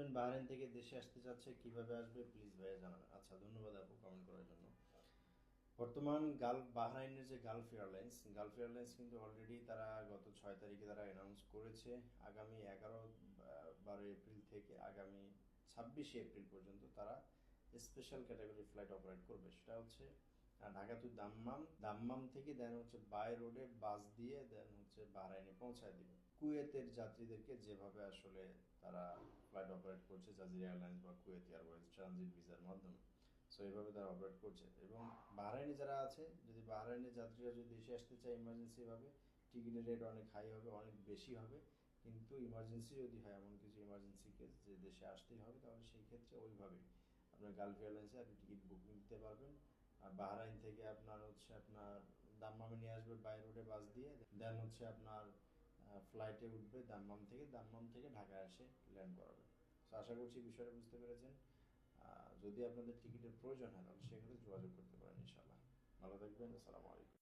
Student Bahrain থেকে দেশে আসতে চাচ্ছে, কিভাবে আসবে প্লিজ ভাইয়া জানাবেন। আচ্ছা, ধন্যবাদ আপু কমেন্ট করার জন্য। বর্তমান বাহরাইনের যে গালফ এয়ারলাইন্স কিন্তু অলরেডি তারা গত 6 তারিখে তারা অ্যানাউন্স করেছে আগামী 11-12 এপ্রিল থেকে আগামী 26 এপ্রিল পর্যন্ত তারা স্পেশাল ক্যাটাগরি ফ্লাইট অপারেট করবে। সেটা হচ্ছে ঢাকা টু দাম্মাম, দাম্মাম থেকে দেন হচ্ছে বাই রোডে বাস দিয়ে দেন হচ্ছে বাহরাইনে পৌঁছায় দিবে। কুয়েতের যাত্রীদেরকে যেভাবে আসলে তারা ফ্লাইট অপারেট করছে জাজিরা এয়ারলাইন্স বা কুয়েত এয়ারওয়েজ ট্রানজিট ভিসার মাধ্যমে, সো এইভাবে তারা অপারেট করছে। এবং বাহরাইনে যারা আছে, যদি বাহরাইনের যাত্রীরা যদি দেশে আসতে চায় ইমার্জেন্সিভাবে, টিকিটের রেট অনেক হাই হবে, অনেক বেশি হবে। কিন্তু ইমার্জেন্সি যদি হয়, এমন কিছু ইমার্জেন্সি কেস যে দেশে আসতেই হবে, তাহলে সেই ক্ষেত্রে ওইভাবেই আপনার গালফ এয়ারলাইন্সে আপনি টিকিট বুকিং দিতে পারবেন। আর বাহরাইন থেকে আপনার দাম্মামে নিয়ে আসবে বাই রোডে বাস দিয়ে, দেন হচ্ছে আপনার ফ্লাইটে উঠবে দাম্মাম থেকে, দাম্মাম থেকে ঢাকায় এসে ল্যান্ড করাবে। তো আশা করছি বিষয়টা বুঝতে পেরেছেন। যদি আপনাদের টিকিটের প্রয়োজন হয় তাহলে সেক্ষেত্রে যোগাযোগ করতে পারেন ইনশাল্লাহ। ভালো থাকবেন। আসসালামু আলাইকুম।